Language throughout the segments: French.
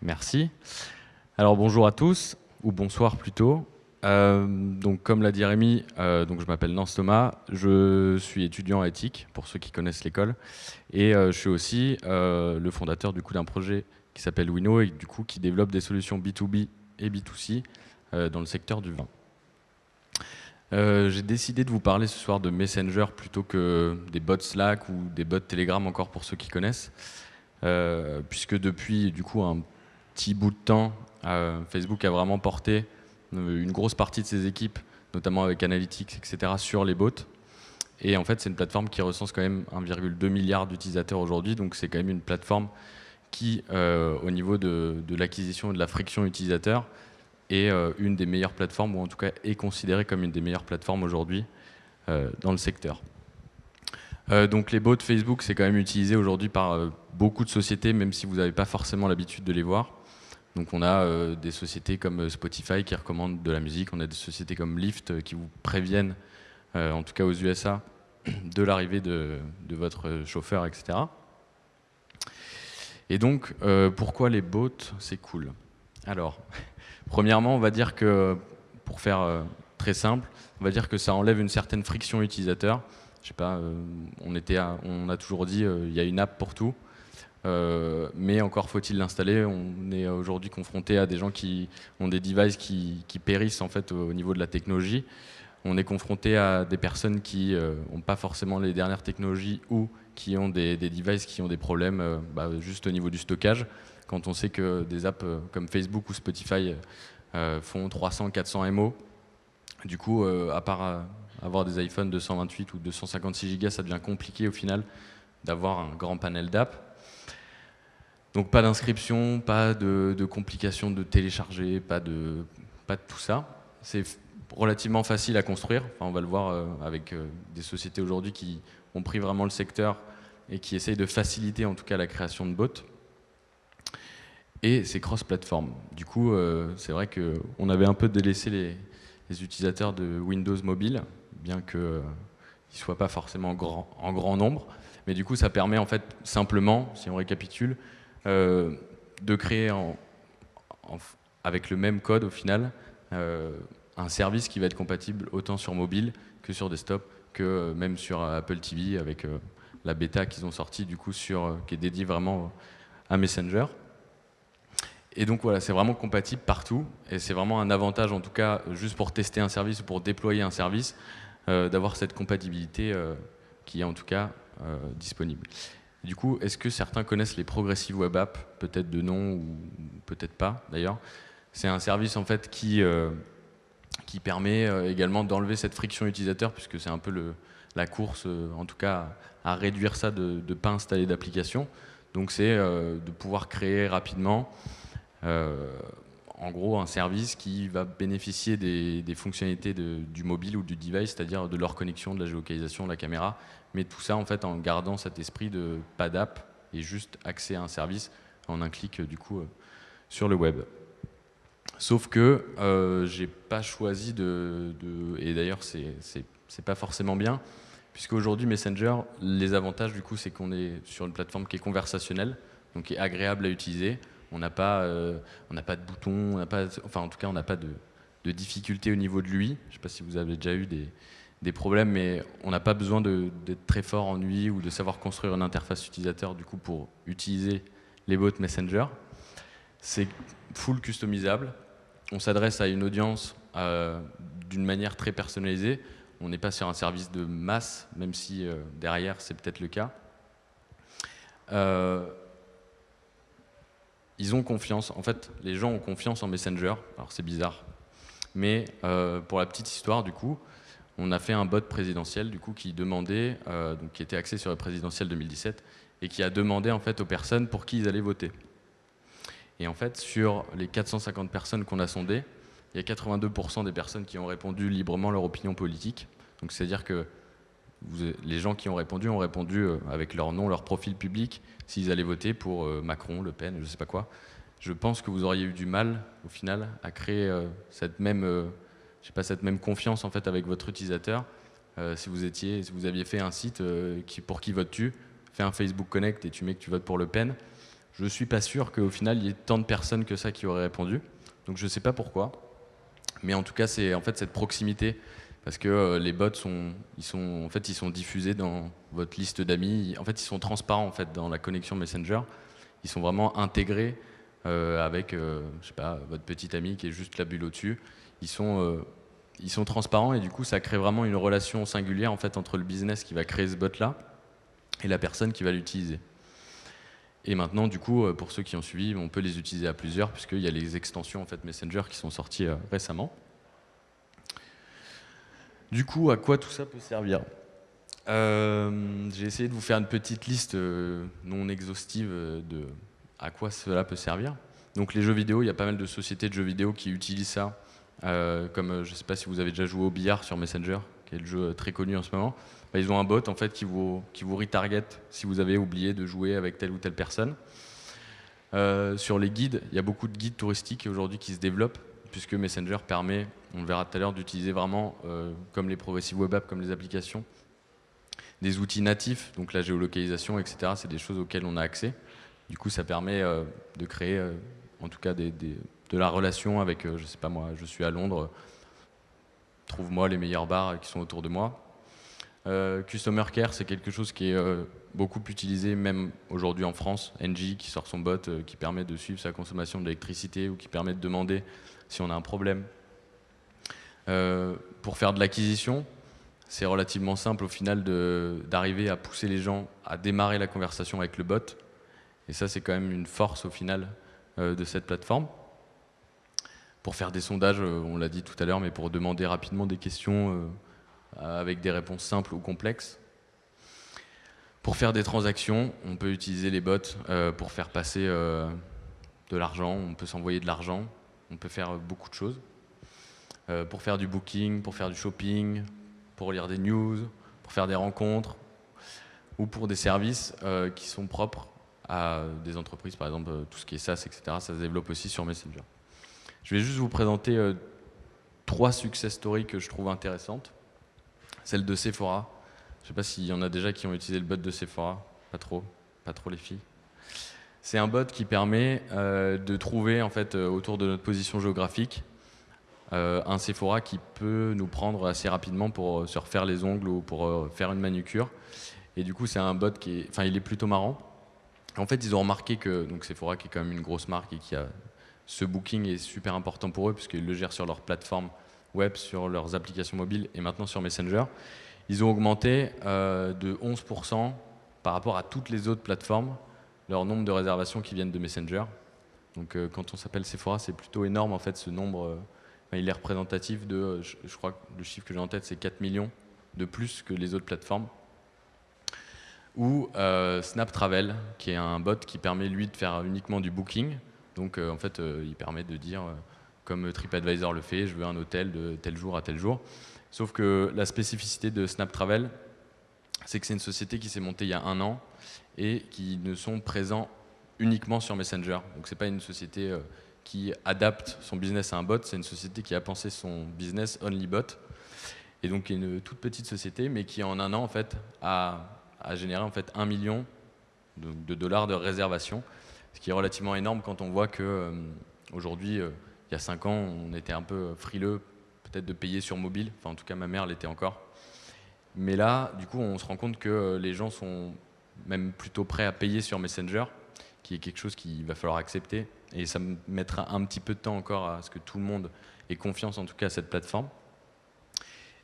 Merci. Alors bonjour à tous, ou bonsoir plutôt. Donc comme l'a dit Rémi, donc je m'appelle Nance Thomas, je suis étudiant en éthique, pour ceux qui connaissent l'école, et je suis aussi le fondateur du coup d'un projet qui s'appelle Wino et du coup qui développe des solutions B2B et B2C dans le secteur du vin. J'ai décidé de vous parler ce soir de Messenger plutôt que des bots Slack ou des bots Telegram encore pour ceux qui connaissent, puisque depuis du coup un petit bout de temps, Facebook a vraiment porté une grosse partie de ses équipes, notamment avec Analytics, etc., sur les bots. Et en fait, c'est une plateforme qui recense quand même 1,2 milliard d'utilisateurs aujourd'hui, donc c'est quand même une plateforme qui, au niveau de l'acquisition et de la friction utilisateur, est une des meilleures plateformes, ou en tout cas est considérée comme une des meilleures plateformes aujourd'hui dans le secteur. Donc les bots Facebook, c'est quand même utilisé aujourd'hui par beaucoup de sociétés, même si vous n'avez pas forcément l'habitude de les voir. Donc on a des sociétés comme Spotify qui recommandent de la musique, on a des sociétés comme Lyft qui vous préviennent, en tout cas aux USA, de l'arrivée de votre chauffeur, etc. Et donc, pourquoi les bots, c'est cool? Alors, premièrement, on va dire que, pour faire très simple, on va dire que ça enlève une certaine friction utilisateur. Je sais pas, on a toujours dit il y a une app pour tout. Mais encore faut-il l'installer. On est aujourd'hui confronté à des gens qui ont des devices qui périssent en fait au niveau de la technologie. On est confronté à des personnes qui n'ont pas forcément les dernières technologies ou qui ont des devices qui ont des problèmes juste au niveau du stockage. Quand on sait que des apps comme Facebook ou Spotify font 300-400 MO, du coup, à part avoir des iPhones 228 ou 256 Go, ça devient compliqué au final d'avoir un grand panel d'apps. Donc pas d'inscription, pas de complications de télécharger, pas de tout ça. C'est relativement facile à construire. Enfin, on va le voir avec des sociétés aujourd'hui qui ont pris vraiment le secteur et qui essayent de faciliter en tout cas la création de bots. Et c'est cross-platform. Du coup, c'est vrai qu'on avait un peu délaissé les utilisateurs de Windows Mobile, bien qu'ils ne soient pas forcément en grand nombre. Mais du coup, ça permet en fait simplement, si on récapitule, de créer avec le même code au final un service qui va être compatible autant sur mobile que sur desktop, que même sur Apple TV avec la bêta qu'ils ont sortie du coup qui est dédiée vraiment à Messenger. Et donc voilà, c'est vraiment compatible partout et c'est vraiment un avantage en tout cas juste pour tester un service ou pour déployer un service d'avoir cette compatibilité qui est en tout cas disponible. Du coup, est-ce que certains connaissent les Progressive Web Apps? Peut-être de nom ou peut-être pas d'ailleurs. C'est un service en fait qui permet également d'enlever cette friction utilisateur puisque c'est un peu la course, en tout cas à réduire ça de ne pas installer d'application. Donc c'est de pouvoir créer rapidement en gros un service qui va bénéficier des fonctionnalités du mobile ou du device, c'est-à-dire de leur connexion, de la géolocalisation, de la caméra, mais tout ça en fait en gardant cet esprit de pas d'app et juste accès à un service en un clic du coup sur le web. Sauf que j'ai pas choisi et d'ailleurs c'est pas forcément bien, puisque aujourd'hui Messenger, les avantages du coup c'est qu'on est sur une plateforme qui est conversationnelle, donc qui est agréable à utiliser. On n'a pas de boutons, enfin en tout cas on n'a pas de difficulté au niveau de l'UI. Je ne sais pas si vous avez déjà eu des problèmes, mais on n'a pas besoin d'être très fort en UI ou de savoir construire une interface utilisateur du coup pour utiliser les bots Messenger. C'est full customisable. On s'adresse à une audience d'une manière très personnalisée. On n'est pas sur un service de masse, même si derrière c'est peut-être le cas. Ils ont confiance, en fait, les gens ont confiance en Messenger, alors c'est bizarre, mais pour la petite histoire, du coup, on a fait un bot présidentiel, du coup, qui demandait, donc qui était axé sur le présidentiel 2017, et qui a demandé, en fait, aux personnes pour qui ils allaient voter. Et en fait, sur les 450 personnes qu'on a sondées, il y a 82% des personnes qui ont répondu librement leur opinion politique, donc c'est-à-dire que les gens qui ont répondu avec leur nom, leur profil public, s'ils allaient voter pour Macron, Le Pen, je ne sais pas quoi. Je pense que vous auriez eu du mal, au final, à créer cette même confiance en fait, avec votre utilisateur. Si vous aviez fait un site pour qui votes-tu, fais un Facebook Connect et tu mets que tu votes pour Le Pen. je ne suis pas sûr qu'au final, il y ait tant de personnes que ça qui auraient répondu. Donc je ne sais pas pourquoi. Mais en tout cas, c'est en fait cette proximité. Parce que les bots, en fait, ils sont diffusés dans votre liste d'amis. En fait, ils sont transparents en fait, dans la connexion Messenger. Ils sont vraiment intégrés avec je sais pas, votre petit ami qui est juste la bulle au-dessus. Ils sont transparents et du coup, ça crée vraiment une relation singulière en fait, entre le business qui va créer ce bot-là et la personne qui va l'utiliser. Et maintenant, du coup, pour ceux qui ont suivi, on peut les utiliser à plusieurs, puisqu'il y a les extensions en fait, Messenger qui sont sorties récemment. Du coup, à quoi tout ça peut servir? J'ai essayé de vous faire une petite liste non exhaustive de à quoi cela peut servir. Donc les jeux vidéo, il y a pas mal de sociétés de jeux vidéo qui utilisent ça, comme je ne sais pas si vous avez déjà joué au billard sur Messenger, qui est le jeu très connu en ce moment. Bah, ils ont un bot en fait qui vous retarget si vous avez oublié de jouer avec telle ou telle personne. Sur les guides, il y a beaucoup de guides touristiques aujourd'hui qui se développent, puisque Messenger permet, on le verra tout à l'heure, d'utiliser vraiment, comme les progressive web apps, comme les applications, des outils natifs, donc la géolocalisation, etc. C'est des choses auxquelles on a accès. Du coup, ça permet de créer, en tout cas, de la relation avec, je sais pas moi, je suis à Londres, trouve-moi les meilleurs bars qui sont autour de moi. Customer Care, c'est quelque chose qui est beaucoup utilisé, même aujourd'hui en France. Engie qui sort son bot qui permet de suivre sa consommation d'électricité ou qui permet de demander si on a un problème. Pour faire de l'acquisition, c'est relativement simple au final d'arriver à pousser les gens à démarrer la conversation avec le bot. Et ça, c'est quand même une force au final de cette plateforme. Pour faire des sondages, on l'a dit tout à l'heure, mais pour demander rapidement des questions avec des réponses simples ou complexes. Pour faire des transactions, on peut utiliser les bots pour faire passer de l'argent, on peut s'envoyer de l'argent, on peut faire beaucoup de choses. Pour faire du booking, pour faire du shopping, pour lire des news, pour faire des rencontres, ou pour des services qui sont propres à des entreprises, par exemple tout ce qui est SaaS, etc. Ça se développe aussi sur Messenger. Je vais juste vous présenter 3 success stories que je trouve intéressantes. Celle de Sephora. Je ne sais pas s'il y en a déjà qui ont utilisé le bot de Sephora. Pas trop les filles. C'est un bot qui permet de trouver en fait, autour de notre position géographique un Sephora qui peut nous prendre assez rapidement pour se refaire les ongles ou pour faire une manucure. Et du coup, c'est un bot il est plutôt marrant. En fait, ils ont remarqué que donc Sephora, qui est quand même une grosse marque et qui a ce booking est super important pour eux puisqu'ils le gèrent sur leur plateforme web, sur leurs applications mobiles et maintenant sur Messenger. Ils ont augmenté de 11% par rapport à toutes les autres plateformes leur nombre de réservations qui viennent de Messenger. Donc quand on s'appelle Sephora, c'est plutôt énorme en fait ce nombre. Il est représentatif de, je crois que le chiffre que j'ai en tête, c'est 4 millions de plus que les autres plateformes. Ou Snap Travel, qui est un bot qui permet lui de faire uniquement du booking. Donc en fait, il permet de dire, comme TripAdvisor le fait, je veux un hôtel de tel jour à tel jour. Sauf que la spécificité de Snap Travel, c'est que c'est une société qui s'est montée il y a 1 an et qui ne sont présents uniquement sur Messenger. Donc c'est pas une société qui adapte son business à un bot, c'est une société qui a pensé son business only bot. Et donc qui est une toute petite société, mais qui en 1 an en fait a généré en fait 1 million de dollars de réservation, ce qui est relativement énorme quand on voit que aujourd'hui, il y a 5 ans, on était un peu frileux peut-être de payer sur mobile, enfin en tout cas ma mère l'était encore. Mais là, du coup, on se rend compte que les gens sont même plutôt prêts à payer sur Messenger, qui est quelque chose qu'il va falloir accepter. Et ça mettra un petit peu de temps encore à ce que tout le monde ait confiance en tout cas à cette plateforme.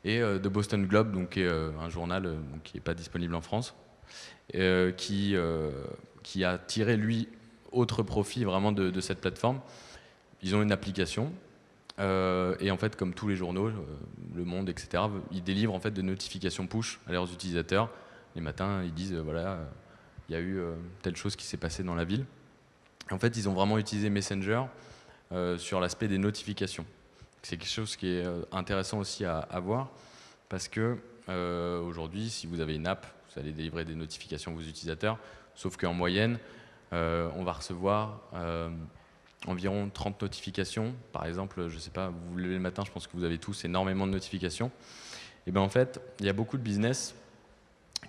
Et The Boston Globe, donc, qui est un journal qui n'est pas disponible en France, qui a tiré, lui, autre profit vraiment de cette plateforme. Ils ont une application et en fait, comme tous les journaux, Le Monde, etc., ils délivrent en fait des notifications push à leurs utilisateurs. Les matins, ils disent voilà, il y a eu telle chose qui s'est passée dans la ville. En fait, ils ont vraiment utilisé Messenger sur l'aspect des notifications. C'est quelque chose qui est intéressant aussi à voir parce que aujourd'hui, si vous avez une app, vous allez délivrer des notifications à vos utilisateurs, sauf qu'en moyenne, on va recevoir environ 30 notifications. Par exemple, je ne sais pas, vous vous levez le matin, je pense que vous avez tous énormément de notifications. Et bien en fait, il y a beaucoup de business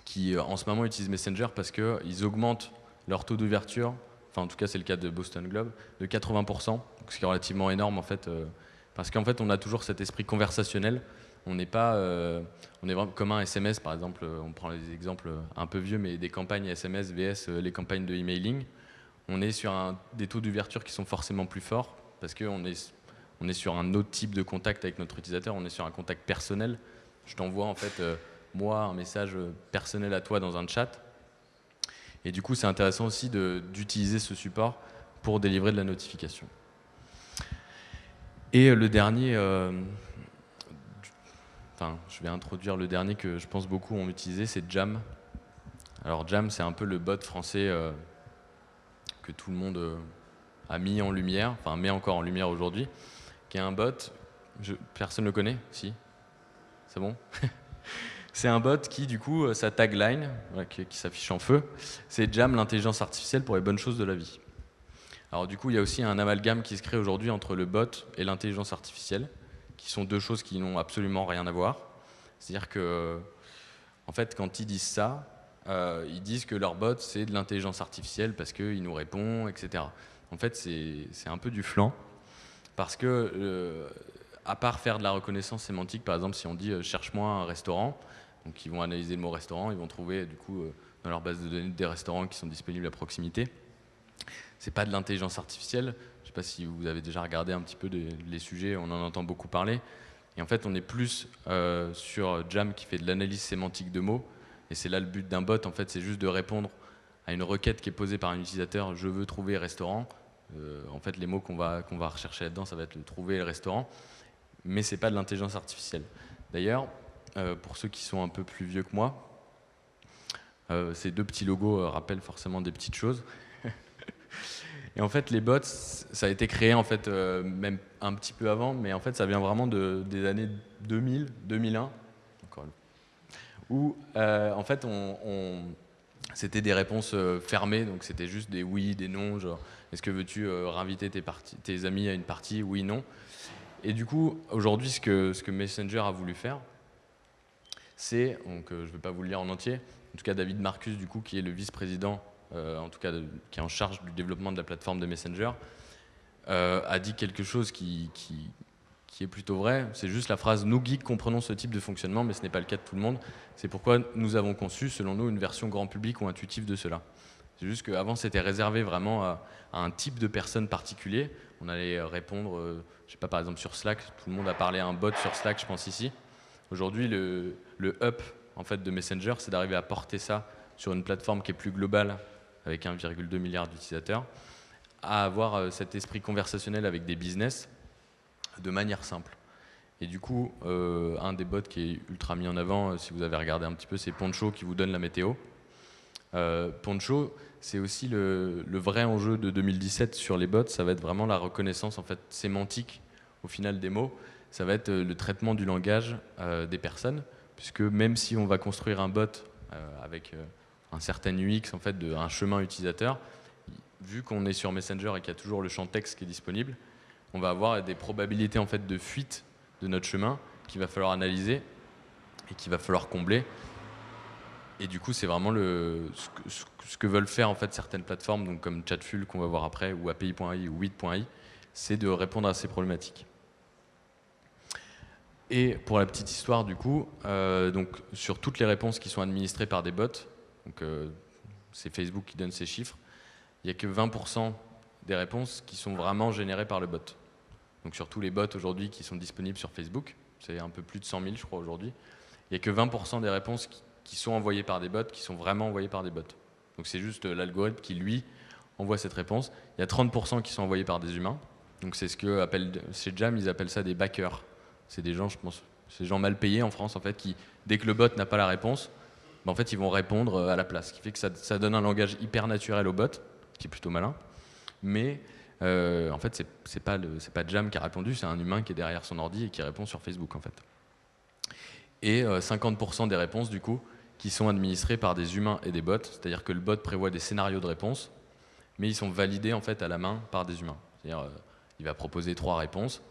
qui en ce moment utilisent Messenger parce qu'ils augmentent leur taux d'ouverture enfin en tout cas c'est le cas de Boston Globe, de 80%, donc ce qui est relativement énorme en fait, parce qu'en fait on a toujours cet esprit conversationnel. On n'est pas, on est vraiment comme un SMS par exemple, on prend des exemples un peu vieux, mais des campagnes SMS vs les campagnes de emailing. On est sur des taux d'ouverture qui sont forcément plus forts parce qu'on est sur un autre type de contact avec notre utilisateur, on est sur un contact personnel. Je t'envoie en fait, moi, un message personnel à toi dans un chat. Et du coup, c'est intéressant aussi d'utiliser ce support pour délivrer de la notification. Et le dernier, je vais introduire le dernier que je pense beaucoup ont utilisé, c'est Jam. Alors Jam, c'est un peu le bot français que tout le monde a mis en lumière, enfin met encore en lumière aujourd'hui, qui est un bot, personne ne le connaît? Si? C'est bon? C'est un bot qui, du coup, sa tagline, qui s'affiche en feu, c'est Jam, l'intelligence artificielle pour les bonnes choses de la vie. Alors du coup, il y a aussi un amalgame qui se crée aujourd'hui entre le bot et l'intelligence artificielle, qui sont deux choses qui n'ont absolument rien à voir. C'est-à-dire que, en fait, quand ils disent ça, ils disent que leur bot, c'est de l'intelligence artificielle parce qu'il nous répond, etc. En fait, c'est un peu du flan, parce que, à part faire de la reconnaissance sémantique, par exemple, si on dit cherche-moi un restaurant, donc ils vont analyser le mot restaurant, ils vont trouver du coup dans leur base de données des restaurants qui sont disponibles à proximité. C'est pas de l'intelligence artificielle. Je sais pas si vous avez déjà regardé un petit peu les sujets, on en entend beaucoup parler. Et en fait, on est plus sur Jam qui fait de l'analyse sémantique de mots. Et c'est là le but d'un bot, en fait, c'est juste de répondre à une requête qui est posée par un utilisateur. Je veux trouver restaurant. En fait, les mots qu'on va rechercher là-dedans, ça va être le trouver le restaurant. Mais c'est pas de l'intelligence artificielle. D'ailleurs, pour ceux qui sont un peu plus vieux que moi, ces deux petits logos rappellent forcément des petites choses. Et en fait, les bots, ça a été créé en fait même un petit peu avant, mais en fait, ça vient vraiment des années 2000, 2001, où en fait, c'était des réponses fermées, donc c'était juste des oui, des non, genre est-ce que veux-tu réinviter tes amis à une partie, oui, non. Et du coup, aujourd'hui, ce que Messenger a voulu faire, c'est, donc je ne vais pas vous le lire en entier, en tout cas David Marcus, du coup, qui est le vice-président, en tout cas qui est en charge du développement de la plateforme de Messenger, a dit quelque chose qui est plutôt vrai. C'est juste la phrase « Nous, geeks, comprenons ce type de fonctionnement, mais ce n'est pas le cas de tout le monde. C'est pourquoi nous avons conçu, selon nous, une version grand public ou intuitive de cela. » C'est juste qu'avant, c'était réservé vraiment à un type de personne particulier. On allait répondre, je sais pas, par exemple sur Slack, tout le monde a parlé à un bot sur Slack, je pense ici. Aujourd'hui, le up en fait, de Messenger, c'est d'arriver à porter ça sur une plateforme qui est plus globale, avec 1,2 milliard d'utilisateurs, à avoir cet esprit conversationnel avec des business de manière simple. Et du coup, un des bots qui est ultra mis en avant, si vous avez regardé un petit peu, c'est Poncho qui vous donne la météo. Poncho, c'est aussi le vrai enjeu de 2017 sur les bots, ça va être vraiment la reconnaissance en fait, sémantique au final des mots. Ça va être le traitement du langage des personnes, puisque même si on va construire un bot avec un certain UX, en fait, un chemin utilisateur, vu qu'on est sur Messenger et qu'il y a toujours le champ texte qui est disponible, on va avoir des probabilités en fait, de fuite de notre chemin qu'il va falloir analyser et qu'il va falloir combler. Et du coup, c'est vraiment ce que veulent faire en fait, certaines plateformes, donc comme Chatfuel qu'on va voir après, ou API.ai ou 8.ai, c'est de répondre à ces problématiques. Et pour la petite histoire, du coup, donc, sur toutes les réponses qui sont administrées par des bots, donc c'est Facebook qui donne ces chiffres, il n'y a que 20% des réponses qui sont vraiment générées par le bot. Donc sur tous les bots aujourd'hui qui sont disponibles sur Facebook, c'est un peu plus de 100 000 je crois aujourd'hui, il n'y a que 20% des réponses qui sont envoyées par des bots, qui sont vraiment envoyées par des bots. Donc c'est juste l'algorithme qui, lui, envoie cette réponse. Il y a 30% qui sont envoyés par des humains. Donc c'est ce que chez Jam, ils appellent ça des backers. C'est des gens, je pense, c'est des gens mal payés en France, en fait, qui, dès que le bot n'a pas la réponse, ben, en fait, ils vont répondre à la place. Ce qui fait que ça donne un langage hyper naturel au bot, qui est plutôt malin. Mais en fait, c'est pas Jam qui a répondu, c'est un humain qui est derrière son ordi et qui répond sur Facebook, en fait. Et 50% des réponses, du coup, qui sont administrées par des humains et des bots, c'est-à-dire que le bot prévoit des scénarios de réponse, mais ils sont validés en fait à la main par des humains. C'est-à-dire, il va proposer 3 réponses,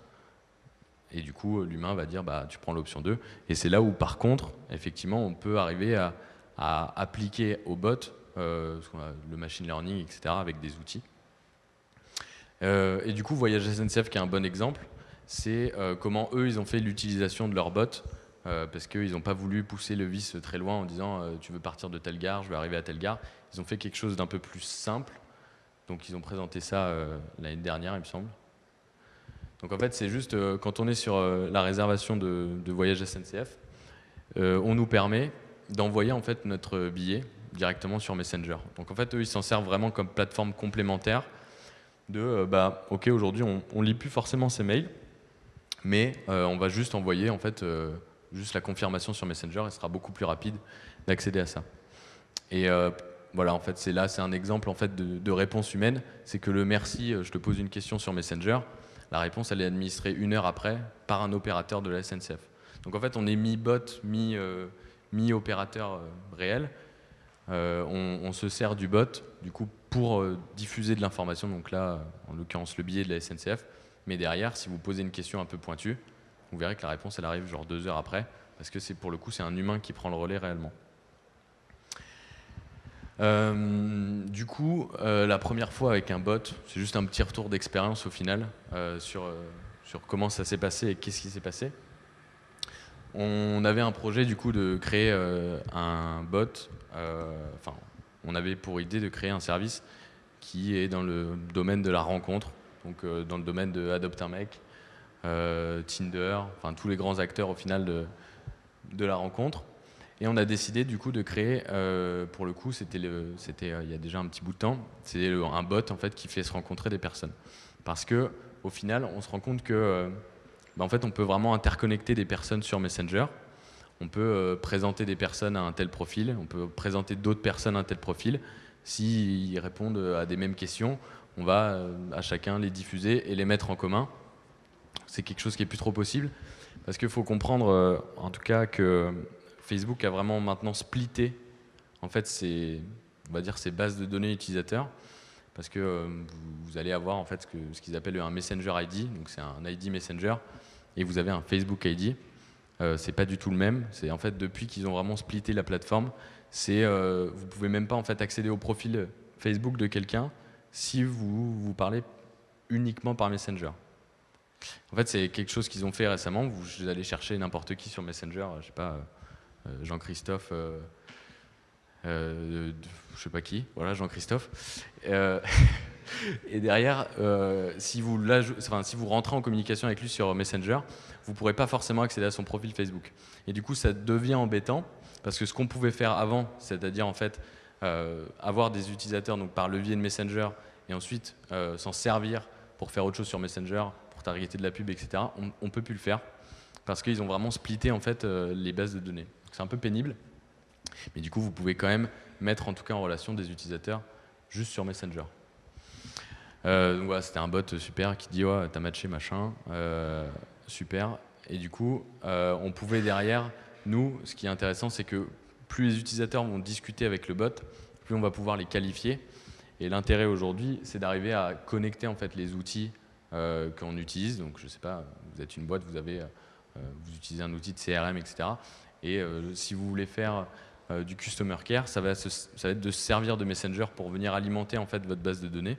et du coup, l'humain va dire bah, tu prends l'option 2. Et c'est là où, par contre, effectivement, on peut arriver à appliquer au bot le machine learning, etc., avec des outils. Et du coup, Voyage SNCF, qui est un bon exemple, c'est comment eux, ils ont fait l'utilisation de leur bot, parce qu'ils n'ont pas voulu pousser le vice très loin en disant tu veux partir de telle gare, je vais arriver à telle gare. Ils ont fait quelque chose d'un peu plus simple. Donc ils ont présenté ça l'année dernière, il me semble. Donc en fait, c'est juste quand on est sur la réservation de voyage SNCF, on nous permet d'envoyer en fait notre billet directement sur Messenger. Donc en fait, eux, ils s'en servent vraiment comme plateforme complémentaire de bah ok, aujourd'hui on lit plus forcément ces mails, mais on va juste envoyer en fait juste la confirmation sur Messenger et ce sera beaucoup plus rapide d'accéder à ça. Et voilà, en fait, c'est un exemple en fait de réponse humaine. C'est que le merci, je te pose une question sur Messenger, la réponse elle est administrée 1 heure après par un opérateur de la SNCF. Donc en fait, on est mi-bot, mi-opérateur réel. On se sert du bot, du coup, pour diffuser de l'information. Donc là, en l'occurrence, le billet de la SNCF. Mais derrière, si vous posez une question un peu pointue, vous verrez que la réponse elle arrive genre 2 heures après, parce que pour le coup, c'est un humain qui prend le relais réellement. Du coup, la première fois avec un bot, c'est juste un petit retour d'expérience au final sur comment ça s'est passé et qu'est-ce qui s'est passé. On avait un projet du coup de créer un bot, enfin on avait pour idée de créer un service qui est dans le domaine de la rencontre, donc dans le domaine de Adopt un mec, Tinder, enfin tous les grands acteurs au final de la rencontre. Et on a décidé du coup de créer, pour le coup, c'était il y a déjà un petit bout de temps, c'est un bot en fait qui fait se rencontrer des personnes. Parce que au final, on se rend compte que, en fait, on peut vraiment interconnecter des personnes sur Messenger. On peut présenter des personnes à un tel profil, on peut présenter d'autres personnes à un tel profil. S'ils répondent à des mêmes questions, on va à chacun les diffuser et les mettre en commun. C'est quelque chose qui est plus trop possible parce qu'il faut comprendre, en tout cas, que Facebook a vraiment maintenant splitté en fait on va dire ses bases de données utilisateurs parce que vous allez avoir en fait ce qu'ils appellent un Messenger ID, donc c'est un ID Messenger, et vous avez un Facebook ID. C'est pas du tout le même. C'est en fait depuis qu'ils ont vraiment splitté la plateforme, vous pouvez même pas en fait accéder au profil Facebook de quelqu'un si vous parlez uniquement par Messenger. En fait, c'est quelque chose qu'ils ont fait récemment. Vous allez chercher n'importe qui sur Messenger, je sais pas, Jean-Christophe, je sais pas qui, voilà Jean-Christophe. Et derrière, si vous rentrez en communication avec lui sur Messenger, vous ne pourrez pas forcément accéder à son profil Facebook. Et du coup, ça devient embêtant parce que ce qu'on pouvait faire avant, c'est-à-dire en fait avoir des utilisateurs donc par levier de Messenger et ensuite s'en servir pour faire autre chose sur Messenger, pour targeter de la pub, etc. On ne peut plus le faire parce qu'ils ont vraiment splitté en fait les bases de données. C'est un peu pénible, mais du coup, vous pouvez quand même mettre en tout cas en relation des utilisateurs juste sur Messenger. Donc voilà, c'était un bot super qui dit ouais, t'as matché machin, super. Et du coup, on pouvait derrière, nous, ce qui est intéressant, c'est que plus les utilisateurs vont discuter avec le bot, plus on va pouvoir les qualifier. Et l'intérêt aujourd'hui, c'est d'arriver à connecter en fait les outils qu'on utilise. Donc je sais pas, vous êtes une boîte, vous utilisez un outil de CRM, etc. Et si vous voulez faire du customer care, ça va être de se servir de Messenger pour venir alimenter en fait votre base de données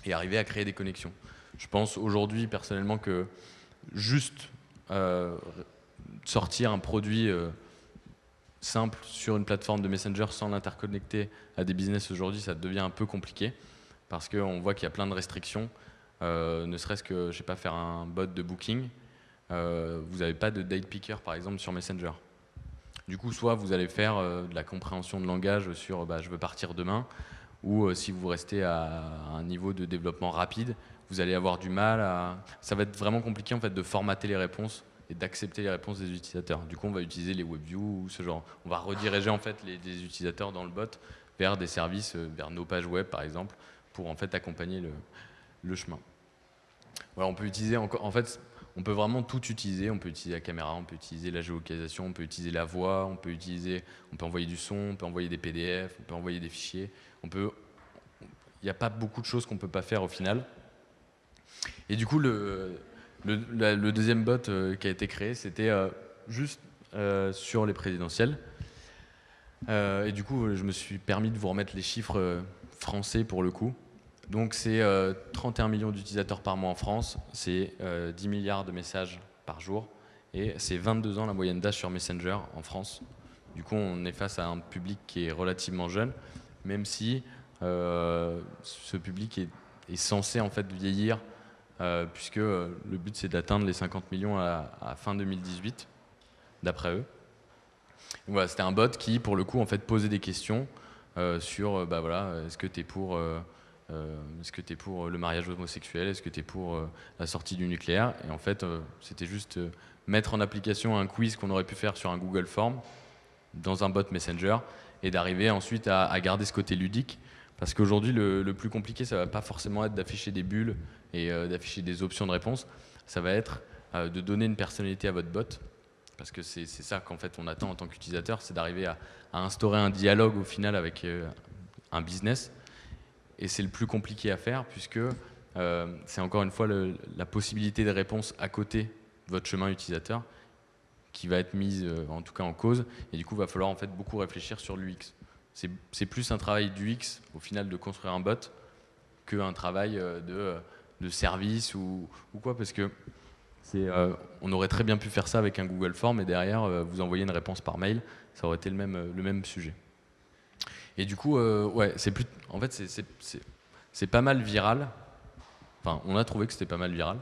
et arriver à créer des connexions. Je pense aujourd'hui personnellement que juste sortir un produit simple sur une plateforme de Messenger sans l'interconnecter à des business aujourd'hui, ça devient un peu compliqué parce qu'on voit qu'il y a plein de restrictions. Ne serait-ce que, je sais pas, faire un bot de booking, vous n'avez pas de date picker par exemple sur Messenger. Du coup, soit vous allez faire de la compréhension de langage sur je veux partir demain, ou si vous restez à un niveau de développement rapide, vous allez avoir du mal ça va être vraiment compliqué en fait de formater les réponses et d'accepter les réponses des utilisateurs. Du coup, on va utiliser les WebView ou ce genre. On va rediriger en fait les utilisateurs dans le bot vers des services, vers nos pages web par exemple, pour en fait accompagner le chemin. Voilà, on peut utiliser encore, en fait, on peut vraiment tout utiliser. On peut utiliser la caméra, on peut utiliser la géolocalisation, on peut utiliser la voix, on peut envoyer du son, on peut envoyer des PDF, on peut envoyer des fichiers. Il n'y a pas beaucoup de choses qu'on ne peut pas faire au final. Et du coup, le deuxième bot qui a été créé, c'était juste sur les présidentielles. Et du coup, je me suis permis de vous remettre les chiffres français pour le coup. Donc c'est 31 millions d'utilisateurs par mois en France, c'est 10 milliards de messages par jour, et c'est 22 ans la moyenne d'âge sur Messenger en France. Du coup, on est face à un public qui est relativement jeune, même si ce public est censé en fait vieillir, puisque le but c'est d'atteindre les 50 millions à fin 2018, d'après eux. Donc voilà, c'était un bot qui, pour le coup, en fait, posait des questions sur, bah voilà, est-ce que tu es pour le mariage homosexuel, est-ce que tu es pour la sortie du nucléaire? Et en fait, c'était juste mettre en application un quiz qu'on aurait pu faire sur un Google Form dans un bot Messenger et d'arriver ensuite à garder ce côté ludique. Parce qu'aujourd'hui, le plus compliqué, ça va pas forcément être d'afficher des bulles et d'afficher des options de réponse. Ça va être de donner une personnalité à votre bot. Parce que c'est ça qu'en fait on attend en tant qu'utilisateur, c'est d'arriver à instaurer un dialogue au final avec un business. Et c'est le plus compliqué à faire puisque c'est encore une fois la possibilité de réponse à côté de votre chemin utilisateur qui va être mise en tout cas en cause. Et du coup, il va falloir en fait beaucoup réfléchir sur l'UX. C'est plus un travail d'UX au final de construire un bot qu'un travail de service ou quoi, parce que on aurait très bien pu faire ça avec un Google Form et derrière vous envoyer une réponse par mail, ça aurait été le même sujet. Et du coup, ouais, en fait, c'est pas mal viral. Enfin, on a trouvé que c'était pas mal viral.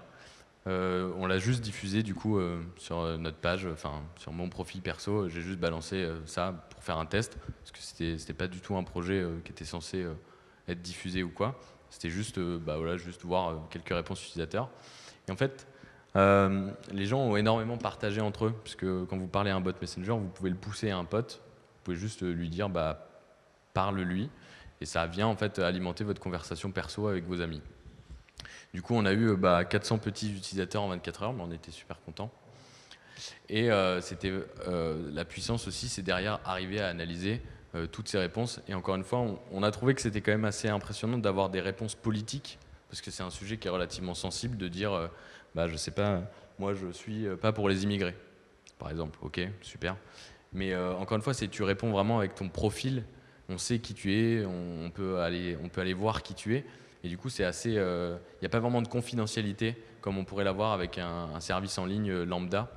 On l'a juste diffusé du coup sur notre page, enfin sur mon profil perso. J'ai juste balancé ça pour faire un test parce que c'était pas du tout un projet qui était censé être diffusé ou quoi. C'était juste, bah voilà, juste voir quelques réponses utilisateurs. Et en fait, les gens ont énormément partagé entre eux, parce que quand vous parlez à un bot Messenger, vous pouvez le pousser à un pote, vous pouvez juste lui dire bah, parle-lui, et ça vient en fait alimenter votre conversation perso avec vos amis. Du coup, on a eu 400 petits utilisateurs en 24 heures, mais on était super contents. Et la puissance aussi, c'est derrière arriver à analyser toutes ces réponses. Et encore une fois, on a trouvé que c'était quand même assez impressionnant d'avoir des réponses politiques, parce que c'est un sujet qui est relativement sensible, de dire je sais pas, moi je suis pas pour les immigrés, par exemple. Ok, super. Mais encore une fois, tu réponds vraiment avec ton profil, on sait qui tu es, on peut aller voir qui tu es. Et du coup, c'est assez, il n'y a pas vraiment de confidentialité comme on pourrait l'avoir avec un service en ligne lambda.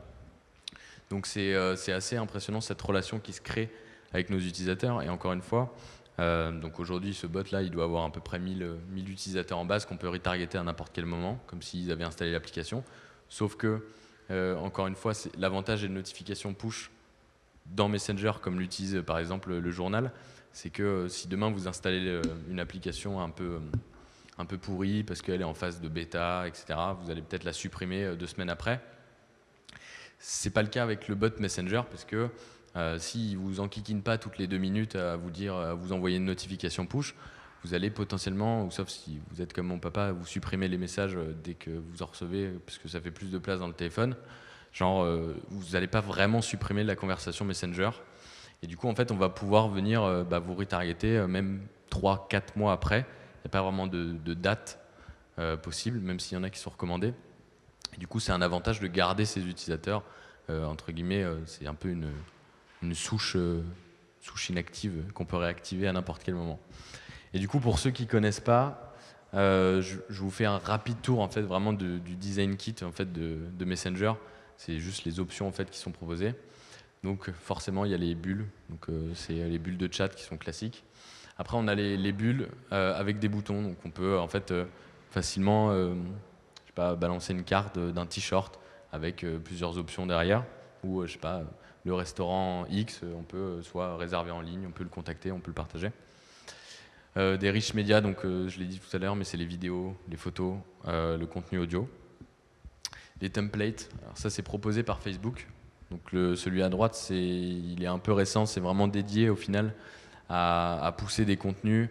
Donc c'est assez impressionnant cette relation qui se crée avec nos utilisateurs. Et encore une fois, donc aujourd'hui, ce bot-là, il doit avoir à peu près 1000 utilisateurs en base qu'on peut retargeter à n'importe quel moment, comme s'ils avaient installé l'application. Sauf que, encore une fois, l'avantage des notifications push dans Messenger, comme l'utilise par exemple le journal, c'est que si demain vous installez une application un peu pourrie parce qu'elle est en phase de bêta, etc., vous allez peut-être la supprimer 2 semaines après. C'est pas le cas avec le bot Messenger parce que s'il vous enquiquine pas toutes les 2 minutes à vous envoyer une notification push, vous allez potentiellement, ou sauf si vous êtes comme mon papa, vous supprimez les messages dès que vous en recevez parce que ça fait plus de place dans le téléphone. Genre, vous n'allez pas vraiment supprimer la conversation Messenger. Et du coup, en fait, on va pouvoir venir vous retargeter même 3-4 mois après. Il n'y a pas vraiment de date possible, même s'il y en a qui sont recommandés. Et du coup, c'est un avantage de garder ces utilisateurs, entre guillemets, c'est un peu une souche inactive qu'on peut réactiver à n'importe quel moment. Et du coup, pour ceux qui ne connaissent pas, je vous fais un rapide tour en fait, vraiment du design kit en fait, de Messenger. C'est juste les options en fait, qui sont proposées. Donc forcément, il y a les bulles. Donc, c'est les bulles de chat qui sont classiques. Après, on a les bulles avec des boutons. Donc on peut en fait, facilement balancer une carte d'un t-shirt avec plusieurs options derrière. Ou je sais pas, le restaurant X, on peut soit réserver en ligne, on peut le contacter, on peut le partager. Des rich médias, donc je l'ai dit tout à l'heure, mais c'est les vidéos, les photos, le contenu audio. Les templates, alors ça c'est proposé par Facebook. Donc celui à droite, il est un peu récent, c'est vraiment dédié au final à pousser des contenus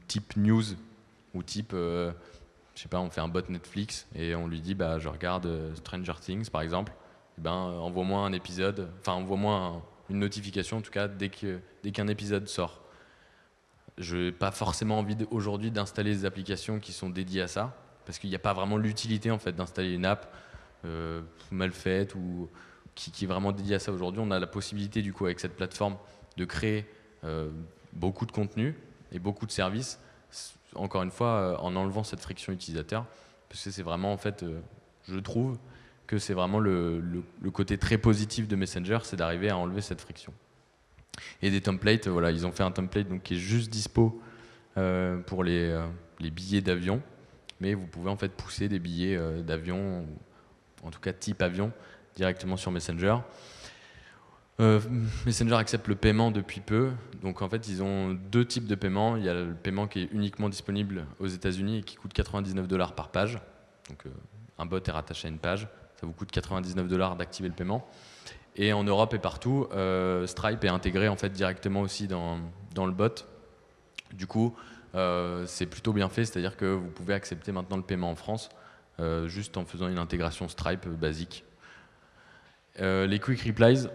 type news ou type, je sais pas, on fait un bot Netflix et on lui dit je regarde Stranger Things par exemple, et envoie-moi un épisode, enfin envoie-moi une notification en tout cas dès qu'un épisode sort. Je n'ai pas forcément envie aujourd'hui d'installer des applications qui sont dédiées à ça, parce qu'il n'y a pas vraiment l'utilité en fait d'installer une app mal faite ou qui est vraiment dédiée à ça aujourd'hui. On a la possibilité du coup avec cette plateforme de créer beaucoup de contenu et beaucoup de services encore une fois, en enlevant cette friction utilisateur, parce que c'est vraiment, en fait, je trouve que c'est vraiment le côté très positif de Messenger, c'est d'arriver à enlever cette friction. Et des templates, voilà, ils ont fait un template donc, qui est juste dispo pour les billets d'avion, mais vous pouvez en fait pousser des billets d'avion, en tout cas type avion, directement sur Messenger. Messenger accepte le paiement depuis peu, donc en fait ils ont deux types de paiement. Il y a le paiement qui est uniquement disponible aux États-Unis et qui coûte 99$ par page. Donc un bot est rattaché à une page, ça vous coûte 99$ d'activer le paiement. Et en Europe et partout, Stripe est intégré en fait directement aussi dans le bot. Du coup, c'est plutôt bien fait, c'est-à-dire que vous pouvez accepter maintenant le paiement en France juste en faisant une intégration Stripe basique. Les Quick Replies,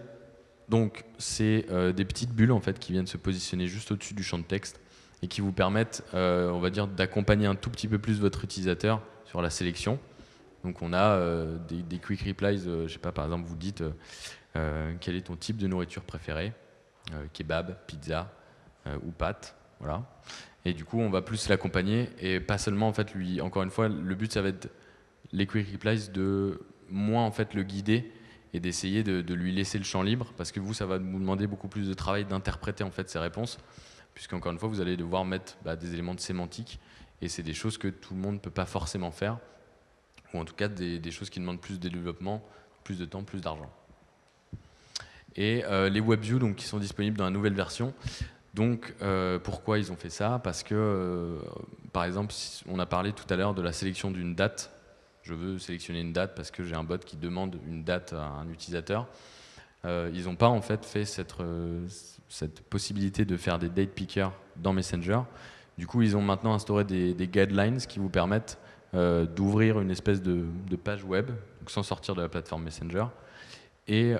donc c'est des petites bulles en fait qui viennent se positionner juste au-dessus du champ de texte et qui vous permettent, on va dire, d'accompagner un tout petit peu plus votre utilisateur sur la sélection. Donc on a des Quick Replies, je sais pas, par exemple vous dites quel est ton type de nourriture préférée, kebab, pizza ou pâtes, voilà. Et du coup on va plus l'accompagner et pas seulement en fait lui, encore une fois, le but ça va être les Quick Replies de moins en fait le guider et d'essayer de lui laisser le champ libre, parce que vous, ça va vous demander beaucoup plus de travail d'interpréter en fait ses réponses, puisqu'encore une fois, vous allez devoir mettre des éléments de sémantique, et c'est des choses que tout le monde ne peut pas forcément faire, ou en tout cas des choses qui demandent plus de développement, plus de temps, plus d'argent. Et les WebView, donc, qui sont disponibles dans la nouvelle version. Donc, pourquoi ils ont fait ça? Parce que, par exemple, on a parlé tout à l'heure de la sélection d'une date. Je veux sélectionner une date parce que j'ai un bot qui demande une date à un utilisateur. Ils n'ont pas en fait cette possibilité de faire des date pickers dans Messenger. Du coup, ils ont maintenant instauré des guidelines qui vous permettent d'ouvrir une espèce de page web, donc sans sortir de la plateforme Messenger, et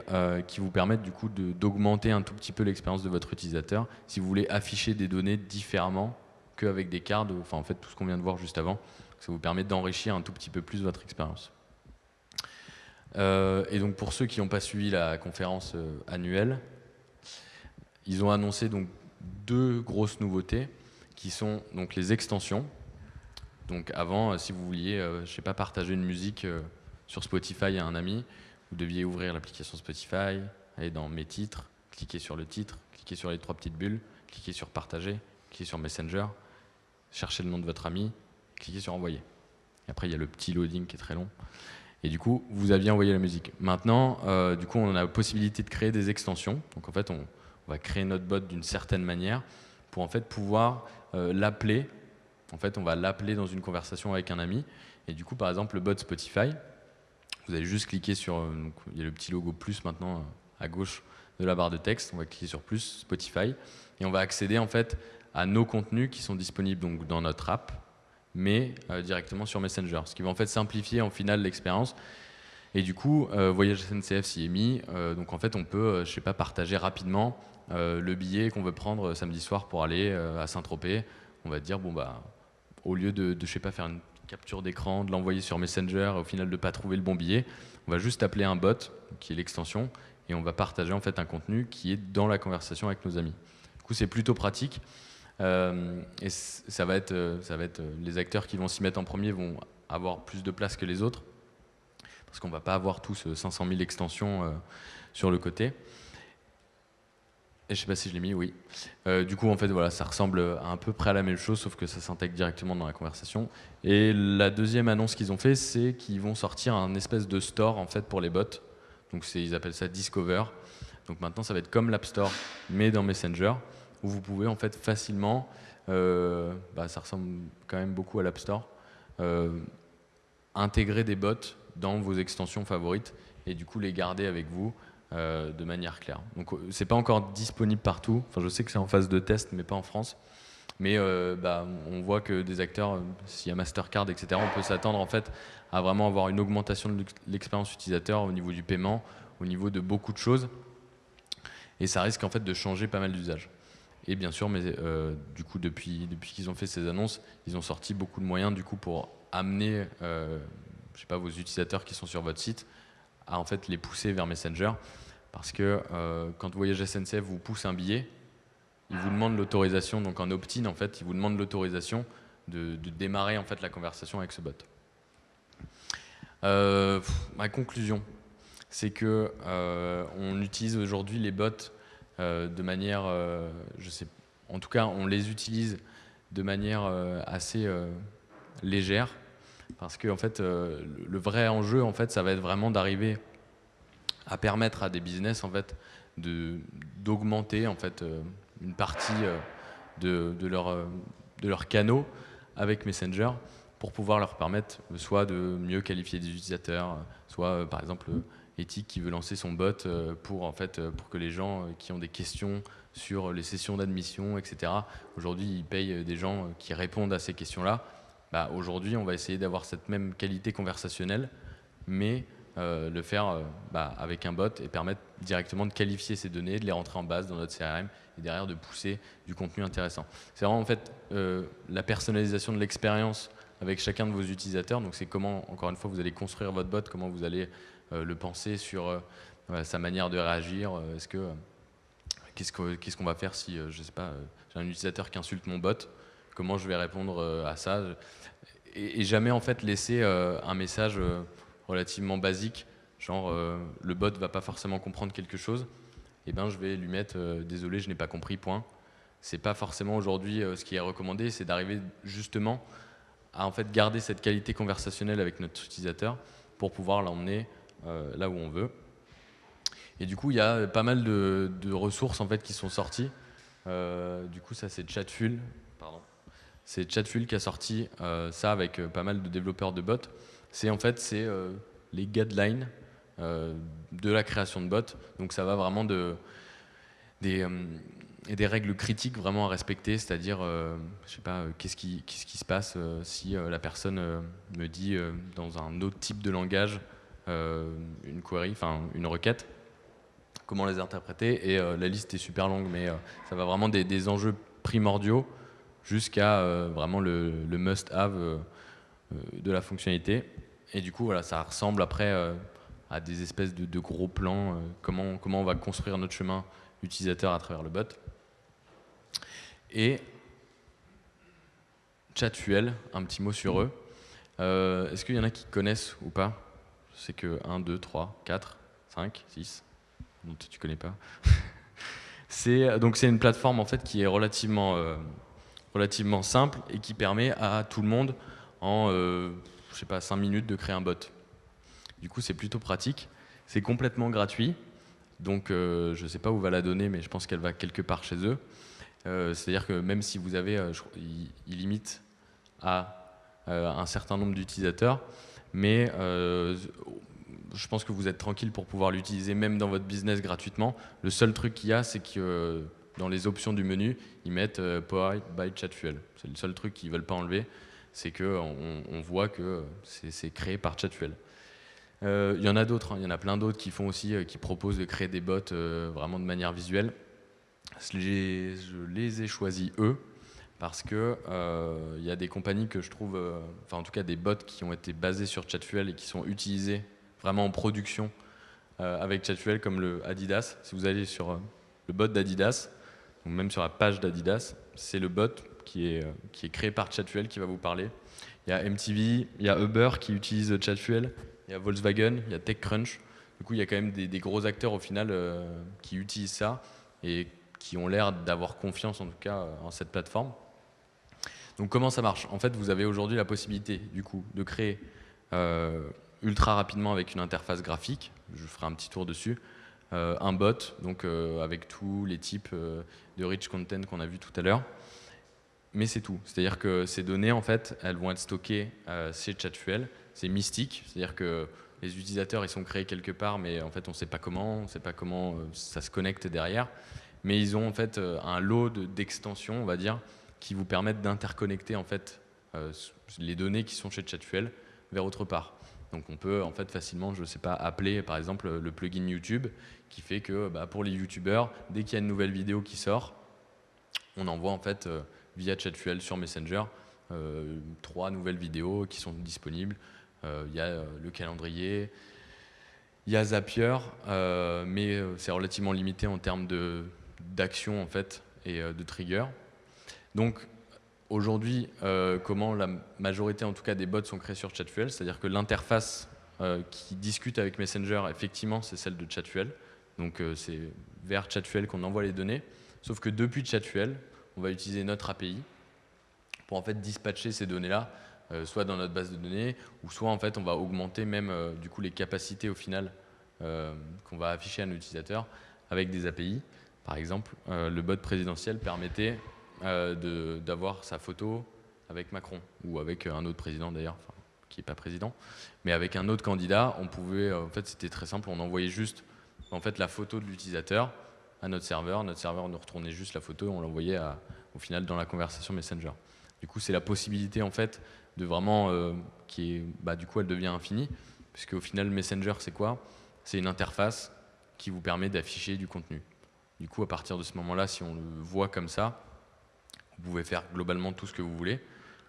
qui vous permettent du coup d'augmenter un tout petit peu l'expérience de votre utilisateur si vous voulez afficher des données différemment qu'avec des cards, enfin en fait tout ce qu'on vient de voir juste avant. Ça vous permet d'enrichir un tout petit peu plus votre expérience. Et donc pour ceux qui n'ont pas suivi la conférence annuelle, ils ont annoncé donc deux grosses nouveautés qui sont donc les extensions. Donc avant, si vous vouliez, je sais pas, partager une musique sur Spotify à un ami, vous deviez ouvrir l'application Spotify, aller dans Mes titres, cliquer sur le titre, cliquer sur les trois petites bulles, cliquer sur Partager, cliquer sur Messenger, chercher le nom de votre ami, cliquez sur envoyer. Et après, il y a le petit loading qui est très long. Et du coup, vous aviez envoyé la musique. Maintenant, du coup, on a la possibilité de créer des extensions. Donc en fait, on va créer notre bot d'une certaine manière pour en fait pouvoir l'appeler. En fait, on va l'appeler dans une conversation avec un ami. Et du coup, par exemple, le bot Spotify, vous allez juste cliquer sur... donc, il y a le petit logo plus maintenant à gauche de la barre de texte. On va cliquer sur plus Spotify. Et on va accéder en fait à nos contenus qui sont disponibles donc, dans notre app, mais directement sur Messenger, ce qui va en fait simplifier en final l'expérience. Et du coup, Voyage SNCF s'y est mis, donc en fait on peut, je sais pas, partager rapidement le billet qu'on veut prendre samedi soir pour aller à Saint-Tropez. On va dire, bon bah, au lieu de je sais pas, faire une capture d'écran, de l'envoyer sur Messenger, au final de pas trouver le bon billet, on va juste appeler un bot, qui est l'extension, et on va partager en fait un contenu qui est dans la conversation avec nos amis. Du coup, c'est plutôt pratique. Et ça va être les acteurs qui vont s'y mettre en premier vont avoir plus de place que les autres parce qu'on va pas avoir tous 500 000 extensions sur le côté. Et je sais pas si je l'ai mis, oui. Du coup, en fait, voilà, ça ressemble à peu près à la même chose, sauf que ça s'intègre directement dans la conversation. Et la deuxième annonce qu'ils ont fait, c'est qu'ils vont sortir un espèce de store en fait pour les bots. Donc ils appellent ça Discover. Donc maintenant, ça va être comme l'App Store, mais dans Messenger, où vous pouvez en fait facilement, ça ressemble quand même beaucoup à l'App Store, intégrer des bots dans vos extensions favorites et du coup les garder avec vous de manière claire. Donc c'est pas encore disponible partout, enfin je sais que c'est en phase de test mais pas en France, mais on voit que des acteurs, s'il y a Mastercard, etc., on peut s'attendre en fait à vraiment avoir une augmentation de l'expérience utilisateur au niveau du paiement, au niveau de beaucoup de choses, et ça risque en fait de changer pas mal d'usages. Et bien sûr, mais du coup, depuis qu'ils ont fait ces annonces, ils ont sorti beaucoup de moyens du coup pour amener, je sais pas, vos utilisateurs qui sont sur votre site, à en fait les pousser vers Messenger, parce que quand Voyage SNCF vous pousse un billet, il vous demande l'autorisation, donc en opt-in en fait, il vous demande l'autorisation de démarrer en fait la conversation avec ce bot. Ma conclusion, c'est que on utilise aujourd'hui les bots de manière, je sais, en tout cas, on les utilise de manière assez légère, parce que en fait, le vrai enjeu, en fait, ça va être vraiment d'arriver à permettre à des business, en fait, d'augmenter en fait une partie de leurs canaux avec Messenger pour pouvoir leur permettre soit de mieux qualifier des utilisateurs, soit par exemple Ethic qui veut lancer son bot pour que les gens qui ont des questions sur les sessions d'admission, etc. Aujourd'hui, ils payent des gens qui répondent à ces questions-là. Bah, aujourd'hui, on va essayer d'avoir cette même qualité conversationnelle, mais le faire avec un bot et permettre directement de qualifier ces données, de les rentrer en base dans notre CRM et derrière de pousser du contenu intéressant. C'est vraiment en fait la personnalisation de l'expérience avec chacun de vos utilisateurs. Donc c'est comment, encore une fois, vous allez construire votre bot, comment vous allez le penser sur sa manière de réagir. Qu'est-ce qu'on va faire si, je sais pas, j'ai un utilisateur qui insulte mon bot, comment je vais répondre à ça et jamais en fait laisser un message relativement basique, genre le bot va pas forcément comprendre quelque chose, et ben je vais lui mettre désolé, je n'ai pas compris, point. C'est pas forcément aujourd'hui ce qui est recommandé, c'est d'arriver justement à en fait garder cette qualité conversationnelle avec notre utilisateur pour pouvoir l'emmener là où on veut. Et du coup, il y a pas mal de ressources en fait qui sont sorties. Du coup, ça c'est Chatfuel. Pardon. C'est Chatfuel qui a sorti ça avec pas mal de développeurs de bots. C'est les guidelines de la création de bots. Donc ça va vraiment des règles critiques vraiment à respecter, c'est-à-dire, je sais pas, qu'est-ce qui se passe si la personne me dit dans un autre type de langage une query, enfin une requête, comment les interpréter, et la liste est super longue, mais ça va vraiment des enjeux primordiaux jusqu'à vraiment le must-have de la fonctionnalité. Et du coup, voilà, ça ressemble après à des espèces de gros plans, comment on va construire notre chemin utilisateur à travers le bot. Et Chatfuel, un petit mot sur eux. Est-ce qu'il y en a qui connaissent ou pas? Je sais que 1, 2, 3, 4, 5, 6. Non, tu connais pas. Donc c'est une plateforme en fait qui est relativement simple et qui permet à tout le monde en je sais pas, 5 minutes de créer un bot. Du coup, c'est plutôt pratique. C'est complètement gratuit. Donc, je ne sais pas où va la donner, mais je pense qu'elle va quelque part chez eux. C'est-à-dire que même si vous avez, il limite à un certain nombre d'utilisateurs, mais je pense que vous êtes tranquille pour pouvoir l'utiliser même dans votre business gratuitement. Le seul truc qu'il y a, c'est que dans les options du menu, ils mettent Powered by Chatfuel. C'est le seul truc qu'ils ne veulent pas enlever, c'est qu'on voit que c'est créé par Chatfuel. Il y en a d'autres, il y en a plein d'autres qui font aussi, qui proposent de créer des bots vraiment de manière visuelle. Je les ai choisis eux parce que il y a des compagnies que je trouve, enfin en tout cas des bots qui ont été basés sur Chatfuel et qui sont utilisés vraiment en production avec Chatfuel, comme le Adidas. Si vous allez sur le bot d'Adidas, ou même sur la page d'Adidas, c'est le bot qui est créé par Chatfuel qui va vous parler. Il y a MTV, il y a Uber qui utilise Chatfuel, il y a Volkswagen, il y a TechCrunch. Du coup, il y a quand même des gros acteurs au final qui utilisent ça et qui ont l'air d'avoir confiance en tout cas en cette plateforme. Donc comment ça marche? En fait, vous avez aujourd'hui la possibilité du coup de créer ultra rapidement avec une interface graphique, je ferai un petit tour dessus, un bot donc avec tous les types de rich content qu'on a vu tout à l'heure. Mais c'est tout. C'est-à-dire que ces données, en fait, elles vont être stockées chez Chatfuel. C'est mystique, c'est-à-dire que les utilisateurs, ils sont créés quelque part, mais en fait, on ne sait pas comment ça se connecte derrière. Mais ils ont en fait un lot d'extensions, on va dire, qui vous permettent d'interconnecter en fait les données qui sont chez Chatfuel vers autre part. Donc on peut en fait facilement, je ne sais pas, appeler par exemple le plugin YouTube qui fait que pour les YouTubeurs, dès qu'il y a une nouvelle vidéo qui sort, on envoie en fait via Chatfuel sur Messenger 3 nouvelles vidéos qui sont disponibles. Il y a le calendrier, il y a Zapier, mais c'est relativement limité en termes d'action en fait et de trigger. Donc aujourd'hui, comment la majorité en tout cas des bots sont créés sur Chatfuel, c'est-à-dire que l'interface qui discute avec Messenger, effectivement, c'est celle de Chatfuel. Donc c'est vers Chatfuel qu'on envoie les données. Sauf que depuis Chatfuel, on va utiliser notre API pour en fait dispatcher ces données-là, soit dans notre base de données, ou soit en fait on va augmenter même du coup les capacités au final qu'on va afficher à nos utilisateurs avec des API. Par exemple, le bot présidentiel permettait d'avoir sa photo avec Macron, ou avec un autre président d'ailleurs, enfin, qui n'est pas président, mais avec un autre candidat, on pouvait, en fait c'était très simple, on envoyait juste en fait, la photo de l'utilisateur à notre serveur nous retournait juste la photo et on l'envoyait au final dans la conversation Messenger. Du coup, c'est la possibilité en fait de vraiment qui est, du coup, elle devient infinie, puisque au final, Messenger, c'est quoi? C'est une interface qui vous permet d'afficher du contenu. Du coup, à partir de ce moment-là, si on le voit comme ça, vous pouvez faire globalement tout ce que vous voulez,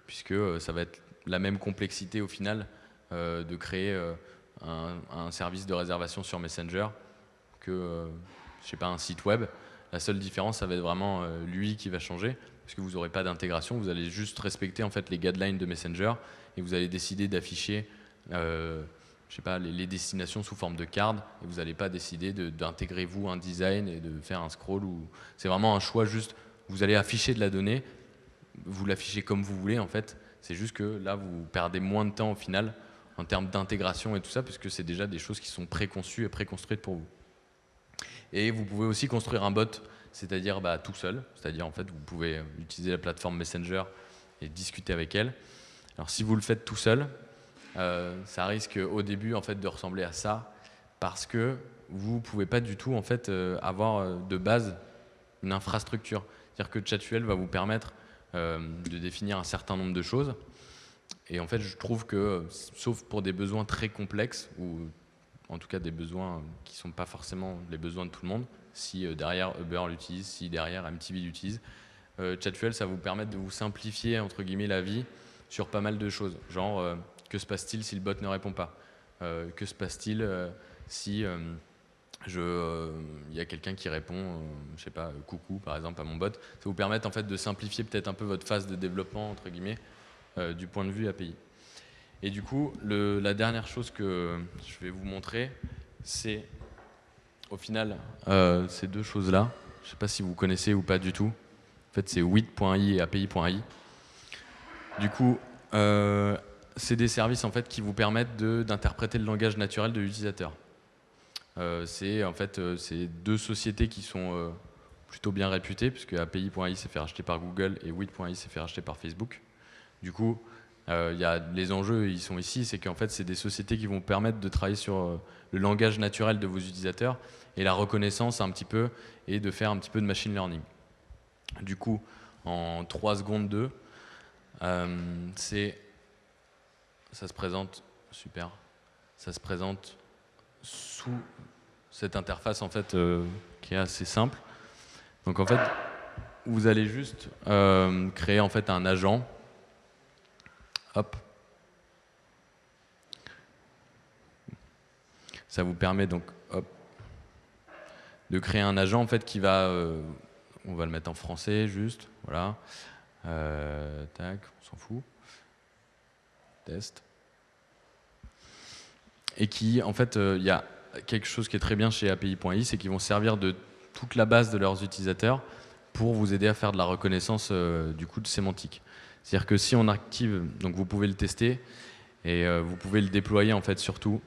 puisque ça va être la même complexité au final de créer un service de réservation sur Messenger que, je sais pas, un site web. La seule différence, ça va être vraiment l'UI qui va changer, parce que vous n'aurez pas d'intégration, vous allez juste respecter en fait les guidelines de Messenger et vous allez décider d'afficher je sais pas, les destinations sous forme de card et vous n'allez pas décider d'intégrer vous un design et de faire un scroll. C'est vraiment un choix juste, vous allez afficher de la donnée, vous l'affichez comme vous voulez en fait, c'est juste que là vous perdez moins de temps au final en termes d'intégration et tout ça, puisque c'est déjà des choses qui sont préconçues et préconstruites pour vous. Et vous pouvez aussi construire un bot, c'est-à-dire tout seul, c'est-à-dire en fait vous pouvez utiliser la plateforme Messenger et discuter avec elle. Alors si vous le faites tout seul, ça risque au début en fait de ressembler à ça, parce que vous ne pouvez pas du tout en fait avoir de base une infrastructure. C'est-à-dire que Chatfuel va vous permettre de définir un certain nombre de choses. Et en fait, je trouve que, sauf pour des besoins très complexes, ou en tout cas des besoins qui ne sont pas forcément les besoins de tout le monde, si derrière Uber l'utilise, si derrière MTV l'utilise, Chatfuel, ça va vous permettre de vous simplifier entre guillemets la vie sur pas mal de choses. Genre, que se passe-t-il si le bot ne répond pas? Que se passe-t-il si il y a quelqu'un qui répond, je sais pas, coucou par exemple à mon bot? Ça vous permet en fait de simplifier peut-être un peu votre phase de développement entre guillemets du point de vue API. Et du coup, la dernière chose que je vais vous montrer, c'est au final ces deux choses-là. Je ne sais pas si vous connaissez ou pas du tout. En fait, c'est with.i et api.i. Du coup, c'est des services en fait qui vous permettent d'interpréter le langage naturel de l'utilisateur. C'est en fait c'est deux sociétés qui sont plutôt bien réputées, puisque api.i s'est fait racheter par Google et with.i s'est fait racheter par Facebook. Du coup, les enjeux, ils sont ici, c'est qu'en fait, c'est des sociétés qui vont permettre de travailler sur le langage naturel de vos utilisateurs et la reconnaissance un petit peu, et de faire un petit peu de machine learning. Du coup, en 3 secondes 2, ça se présente, super, ça se présente sous cette interface en fait qui est assez simple. Donc en fait, vous allez juste créer en fait un agent. Hop. Ça vous permet donc de créer un agent en fait qui va, on va le mettre en français juste, voilà. Tac, on s'en fout. Test. Et qui, en fait, il y a quelque chose qui est très bien chez API.i, c'est qu'ils vont servir de toute la base de leurs utilisateurs pour vous aider à faire de la reconnaissance du coup de sémantique. C'est-à-dire que si on active, donc vous pouvez le tester et vous pouvez le déployer en fait surtout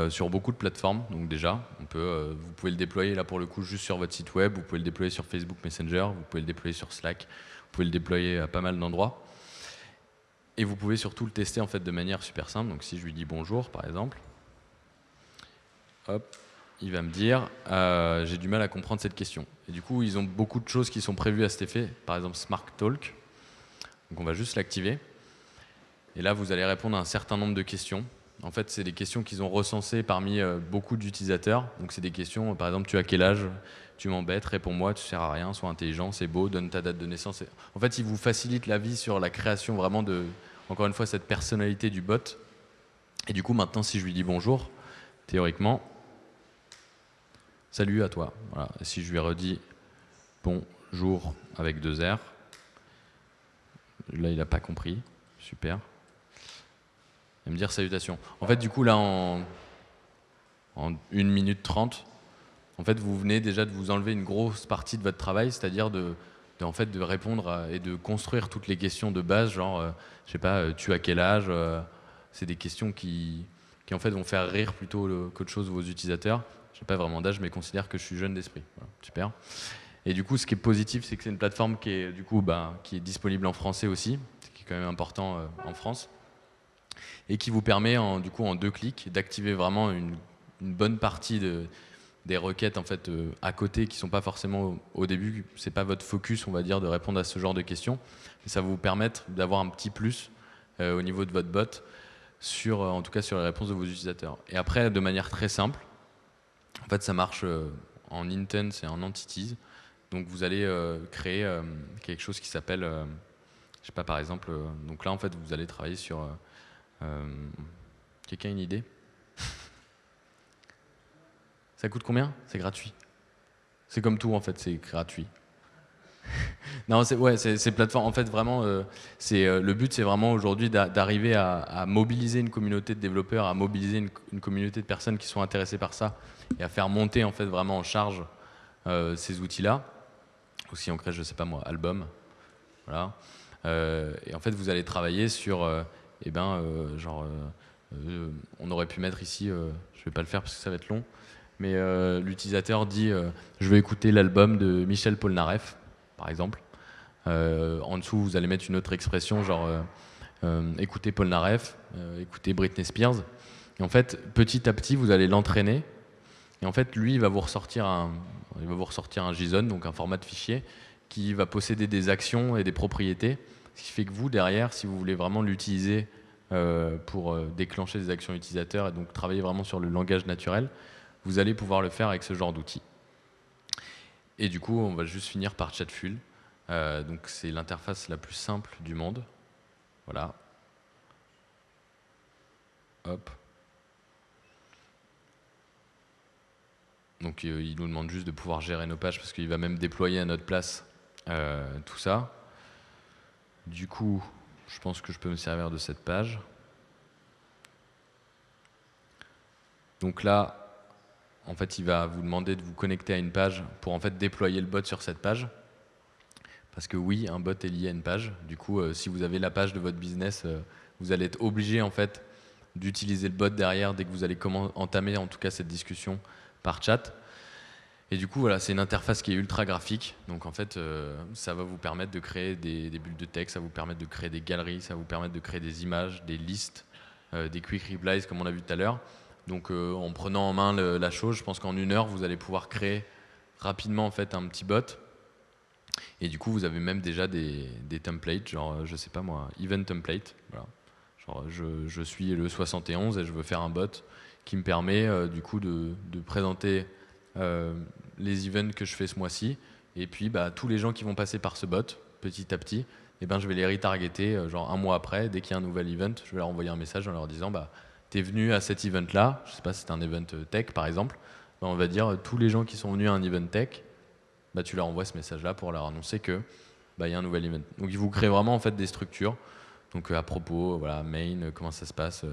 sur beaucoup de plateformes. Donc déjà, vous pouvez le déployer là pour le coup juste sur votre site web, vous pouvez le déployer sur Facebook Messenger, vous pouvez le déployer sur Slack, vous pouvez le déployer à pas mal d'endroits. Et vous pouvez surtout le tester en fait de manière super simple. Donc si je lui dis bonjour par exemple, hop, il va me dire j'ai du mal à comprendre cette question. Et du coup, ils ont beaucoup de choses qui sont prévues à cet effet. Par exemple, Smart Talk. Donc on va juste l'activer. Et là, vous allez répondre à un certain nombre de questions. En fait, c'est des questions qu'ils ont recensées parmi beaucoup d'utilisateurs. Donc c'est des questions, par exemple, tu as quel âge? Tu m'embêtes, réponds-moi, tu sers à rien, sois intelligent, c'est beau, donne ta date de naissance. En fait, ils vous facilitent la vie sur la création vraiment de, encore une fois, cette personnalité du bot. Et du coup, maintenant, si je lui dis bonjour, théoriquement, salut à toi. Voilà. Et si je lui redis bonjour avec 2 R, Là, il n'a pas compris. Super. Il va me dire salutations. En fait, du coup, là, en 1 minute 30, en fait, vous venez déjà de vous enlever une grosse partie de votre travail, c'est-à-dire en fait, de répondre et de construire toutes les questions de base, genre, je sais pas, tu as quel âge c'est des questions qui, en fait, vont faire rire plutôt qu'autre chose vos utilisateurs. Je n'ai pas vraiment d'âge, mais considère que je suis jeune d'esprit. Voilà, super. Et du coup, ce qui est positif, c'est que c'est une plateforme qui est, du coup, qui est disponible en français aussi, ce qui est quand même important en France, et qui vous permet, du coup, en 2 clics, d'activer vraiment une bonne partie des requêtes en fait, à côté qui ne sont pas forcément au début, ce n'est pas votre focus, on va dire, de répondre à ce genre de questions, mais ça va vous permettre d'avoir un petit plus au niveau de votre bot, en tout cas sur les réponses de vos utilisateurs. Et après, de manière très simple, en fait, ça marche en intents et en entities. Donc vous allez créer quelque chose qui s'appelle, je sais pas, par exemple, donc là en fait vous allez travailler sur, quelqu'un a une idée? Ça coûte combien? C'est gratuit. C'est comme tout en fait, c'est gratuit. Non, c'est plateforme. En fait, vraiment, le but, c'est vraiment aujourd'hui d'arriver à mobiliser une communauté de développeurs, à mobiliser une communauté de personnes qui sont intéressées par ça et à faire monter en fait vraiment en charge ces outils-là. Aussi, on crée, je sais pas moi, album. Voilà. Et en fait, vous allez travailler sur, on aurait pu mettre ici, je vais pas le faire parce que ça va être long, mais l'utilisateur dit, je vais écouter l'album de Michel Polnareff, par exemple. En dessous, vous allez mettre une autre expression, genre écoutez Polnareff, écoutez Britney Spears. Et en fait, petit à petit, vous allez l'entraîner. Et en fait, lui, il va vous ressortir un JSON, donc un format de fichier, qui va posséder des actions et des propriétés. Ce qui fait que vous, derrière, si vous voulez vraiment l'utiliser pour déclencher des actions utilisateurs et donc travailler vraiment sur le langage naturel, vous allez pouvoir le faire avec ce genre d'outils. Et du coup, on va juste finir par Chatfuel. Donc c'est l'interface la plus simple du monde. Voilà. Hop. Donc il nous demande juste de pouvoir gérer nos pages parce qu'il va même déployer à notre place tout ça. Du coup, je pense que je peux me servir de cette page. Donc là, en fait, il va vous demander de vous connecter à une page pour en fait déployer le bot sur cette page. Parce que oui, un bot est lié à une page. Du coup, si vous avez la page de votre business, vous allez être obligé en fait d'utiliser le bot derrière dès que vous allez entamer en tout cas cette discussion par chat. Et du coup, voilà, c'est une interface qui est ultra graphique. Donc en fait, ça va vous permettre de créer des bulles de texte, ça va vous permettre de créer des galeries, ça va vous permettre de créer des images, des listes, des quick replies comme on a vu tout à l'heure. Donc en prenant en main la chose, je pense qu'en 1 heure, vous allez pouvoir créer rapidement en fait un petit bot. Et du coup, vous avez même déjà des templates, genre, je sais pas moi, event template. Voilà. Genre, je suis le 71 et je veux faire un bot qui me permet du coup de présenter les events que je fais ce mois-ci. Et puis, tous les gens qui vont passer par ce bot, petit à petit, eh ben, je vais les retargeter genre 1 mois après. Dès qu'il y a un nouvel event, je vais leur envoyer un message en leur disant t'es venu à cet event-là, je sais pas si c'est un event tech par exemple, on va dire tous les gens qui sont venus à un event tech, tu leur envoies ce message-là pour leur annoncer que y a un nouvel event. Donc, ils vous créent vraiment en fait des structures. Donc, à propos, voilà, main, comment ça se passe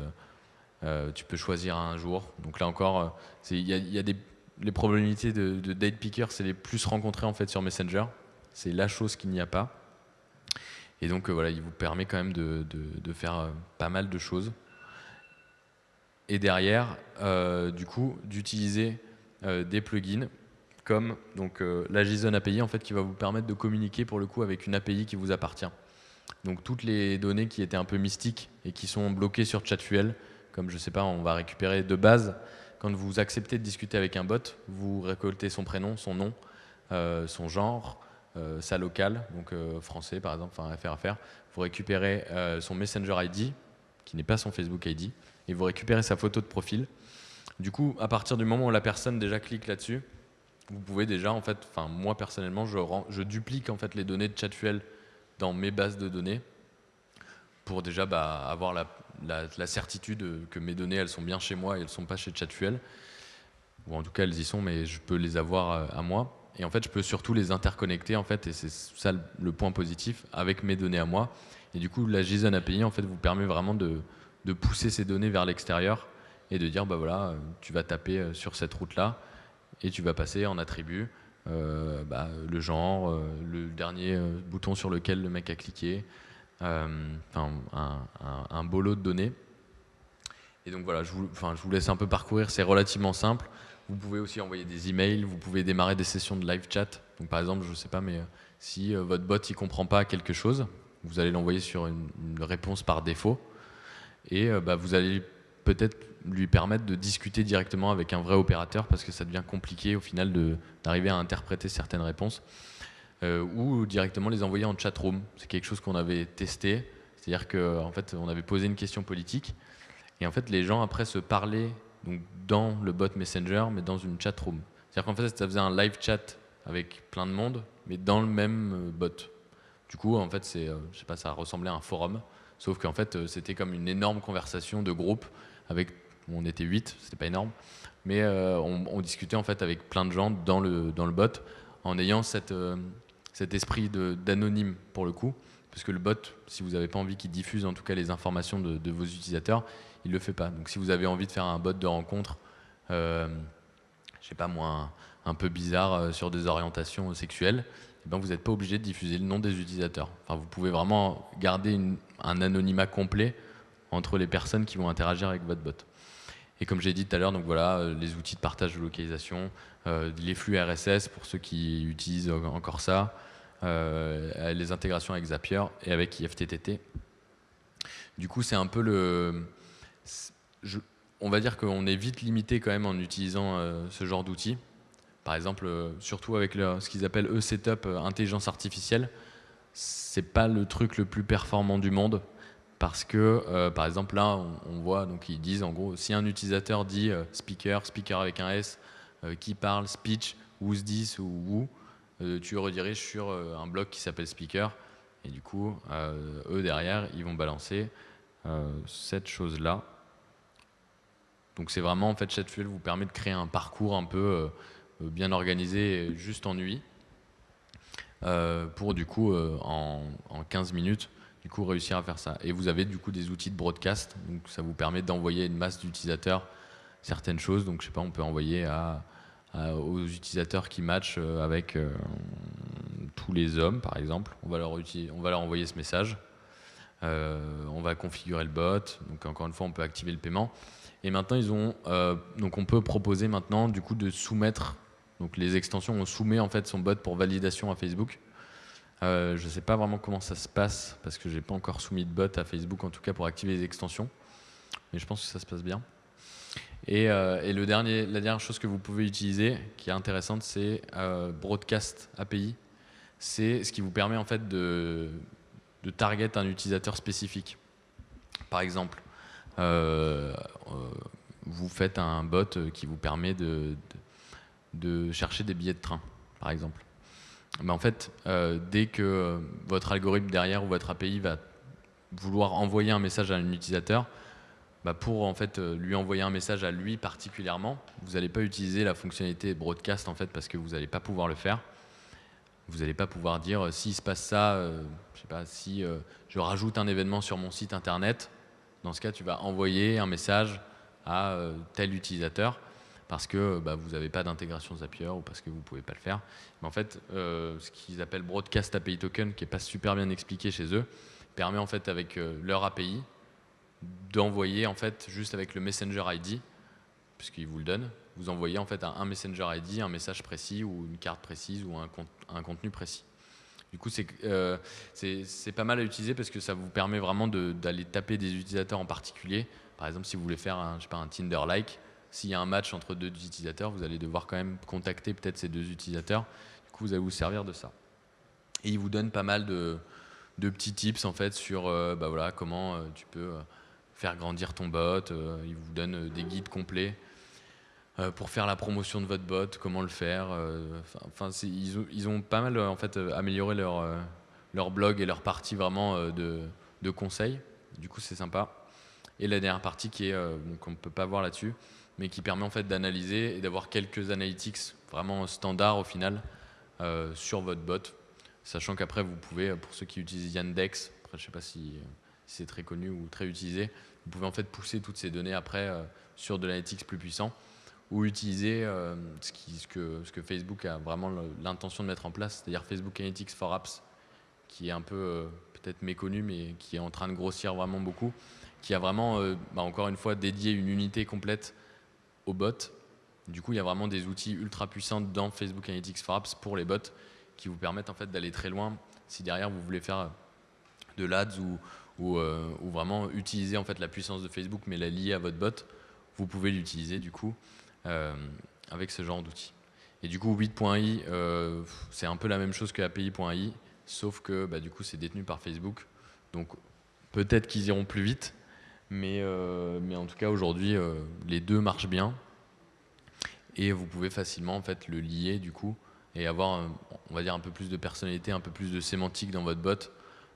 tu peux choisir un jour. Donc là encore, il y a les probabilités de date picker, c'est les plus rencontrées en fait sur Messenger. C'est la chose qu'il n'y a pas. Et donc voilà, il vous permet quand même de faire pas mal de choses. Et derrière, du coup, d'utiliser des plugins comme donc, la JSON API en fait, qui va vous permettre de communiquer pour le coup avec une API qui vous appartient. Donc toutes les données qui étaient un peu mystiques et qui sont bloquées sur Chatfuel, comme je sais pas, on va récupérer de base, quand vous acceptez de discuter avec un bot, vous récoltez son prénom, son nom, son genre, sa locale, donc français par exemple, enfin FRFR, vous récupérez son Messenger ID, qui n'est pas son Facebook ID, et vous récupérez sa photo de profil. Du coup, à partir du moment où la personne déjà clique là-dessus, vous pouvez déjà, en fait, moi personnellement, je duplique en fait les données de Chatfuel dans mes bases de données pour déjà avoir la certitude que mes données elles sont bien chez moi et elles ne sont pas chez Chatfuel. Ou en tout cas elles y sont, mais je peux les avoir à moi. Et en fait je peux surtout les interconnecter en fait, et c'est ça le point positif avec mes données à moi. Et du coup, la JSON API en fait, vous permet vraiment de pousser ces données vers l'extérieur et de dire, bah voilà, tu vas taper sur cette route-là et tu vas passer en attribut le genre, le dernier bouton sur lequel le mec a cliqué, enfin un beau lot de données. Et donc voilà, je vous laisse un peu parcourir, c'est relativement simple. Vous pouvez aussi envoyer des emails, vous pouvez démarrer des sessions de live chat. Donc par exemple, je ne sais pas, mais si votre bot ne comprend pas quelque chose, vous allez l'envoyer sur une réponse par défaut. Et vous allez peut-être lui permettre de discuter directement avec un vrai opérateur parce que ça devient compliqué au final d'arriver à interpréter certaines réponses. Ou directement les envoyer en chat room. C'est quelque chose qu'on avait testé. C'est-à-dire qu'en fait, on avait posé une question politique. Et en fait, les gens après se parlaient donc, dans le bot Messenger, mais dans une chat room. C'est-à-dire qu'en fait, ça faisait un live chat avec plein de monde, mais dans le même bot. Du coup, en fait, je sais pas, ça ressemblait à un forum, sauf qu'en fait, c'était comme une énorme conversation de groupe avec, on était 8, c'était pas énorme, mais on discutait en fait avec plein de gens dans le bot, en ayant cet esprit d'anonyme pour le coup, parce que le bot, si vous n'avez pas envie qu'il diffuse en tout cas les informations de vos utilisateurs, il le fait pas. Donc si vous avez envie de faire un bot de rencontre, je sais pas moi, un peu bizarre sur des orientations sexuelles, eh ben vous n'êtes pas obligé de diffuser le nom des utilisateurs. Enfin, vous pouvez vraiment garder un anonymat complet entre les personnes qui vont interagir avec votre bot. Et comme j'ai dit tout à l'heure, donc voilà, les outils de partage de localisation, les flux RSS pour ceux qui utilisent encore ça, les intégrations avec Zapier et avec IFTTT. Du coup, c'est un peu on va dire qu'on est vite limité quand même en utilisant ce genre d'outils. Par exemple, surtout avec ce qu'ils appellent setup intelligence artificielle, c'est pas le truc le plus performant du monde parce que, par exemple, là, on voit, donc ils disent en gros, si un utilisateur dit speaker avec un S, qui parle, speech, who's this ou who, tu rediriges sur un bloc qui s'appelle speaker et du coup, eux derrière, ils vont balancer cette chose-là. Donc c'est vraiment, en fait, Chatfuel vous permet de créer un parcours un peu bien organisé, juste en UI, pour du coup, en 15 minutes, du coup, réussir à faire ça. Et vous avez du coup des outils de broadcast, donc ça vous permet d'envoyer une masse d'utilisateurs certaines choses. Donc je sais pas, on peut envoyer aux utilisateurs qui matchent avec tous les hommes, par exemple. On va leur envoyer ce message. On va configurer le bot. Donc encore une fois, on peut activer le paiement. Et maintenant, donc on peut proposer maintenant du coup de soumettre donc les extensions. On soumet en fait son bot pour validation à Facebook. Je ne sais pas vraiment comment ça se passe parce que j'ai pas encore soumis de bot à Facebook en tout cas pour activer les extensions. Mais je pense que ça se passe bien. Et la dernière chose que vous pouvez utiliser qui est intéressante, c'est Broadcast API. C'est ce qui vous permet en fait de target un utilisateur spécifique. Par exemple, vous faites un bot qui vous permet de chercher des billets de train, par exemple. Mais en fait, dès que votre algorithme derrière ou votre API va vouloir envoyer un message à un utilisateur, pour en fait lui envoyer un message à lui particulièrement, vous n'allez pas utiliser la fonctionnalité broadcast en fait parce que vous n'allez pas pouvoir le faire. Vous n'allez pas pouvoir dire s'il se passe ça, je sais pas, si je rajoute un événement sur mon site internet, dans ce cas tu vas envoyer un message à tel utilisateur parce que vous n'avez pas d'intégration Zapier ou parce que vous ne pouvez pas le faire. Mais en fait, ce qu'ils appellent Broadcast API Token, qui n'est pas super bien expliqué chez eux, permet en fait avec leur API d'envoyer en fait juste avec le Messenger ID, puisqu'ils vous le donnent, vous envoyez en fait à un Messenger ID un message précis ou une carte précise ou un contenu précis. Du coup, c'est pas mal à utiliser parce que ça vous permet vraiment d'aller taper des utilisateurs en particulier. Par exemple, si vous voulez faire un Tinder-like, s'il y a un match entre deux utilisateurs, vous allez devoir quand même contacter peut-être ces deux utilisateurs. Du coup, vous allez vous servir de ça. Et il vous donne pas mal de petits tips en fait sur voilà, comment tu peux faire grandir ton bot. Il vous donne des guides complets pour faire la promotion de votre bot, comment le faire. Ils ont pas mal en fait amélioré leur blog et leur partie vraiment de conseils. Du coup, c'est sympa. Et la dernière partie qui est qu'on ne peut pas voir là-dessus, mais qui permet en fait d'analyser et d'avoir quelques analytics vraiment standards au final sur votre bot. Sachant qu'après, vous pouvez, pour ceux qui utilisent Yandex, après je ne sais pas si c'est très connu ou très utilisé. Vous pouvez en fait pousser toutes ces données après sur de l'analytics plus puissant ou utiliser ce que Facebook a vraiment l'intention de mettre en place, c'est-à-dire Facebook Analytics for Apps, qui est un peu peut-être méconnu, mais qui est en train de grossir vraiment beaucoup, qui a vraiment, encore une fois, dédié une unité complète aux bots. Du coup, il y a vraiment des outils ultra puissants dans Facebook Analytics for Apps pour les bots qui vous permettent en fait d'aller très loin si derrière vous voulez faire de l'ADS ou vraiment utiliser en fait la puissance de Facebook mais la lier à votre bot. Vous pouvez l'utiliser du coup avec ce genre d'outils. Et du coup, 8.i, c'est un peu la même chose que API.ai, sauf que du coup, c'est détenu par Facebook. Donc, peut-être qu'ils iront plus vite, mais en tout cas, aujourd'hui, les deux marchent bien. Et vous pouvez facilement en fait, le lier du coup et avoir, on va dire, un peu plus de personnalité, un peu plus de sémantique dans votre bot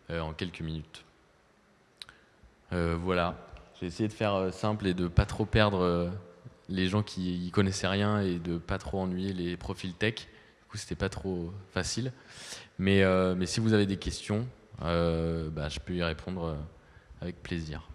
en quelques minutes. Voilà, j'ai essayé de faire simple et de pas trop perdre les gens qui y connaissaient rien et de pas trop ennuyer les profils tech. Du coup, c'était pas trop facile. Mais si vous avez des questions, je peux y répondre avec plaisir.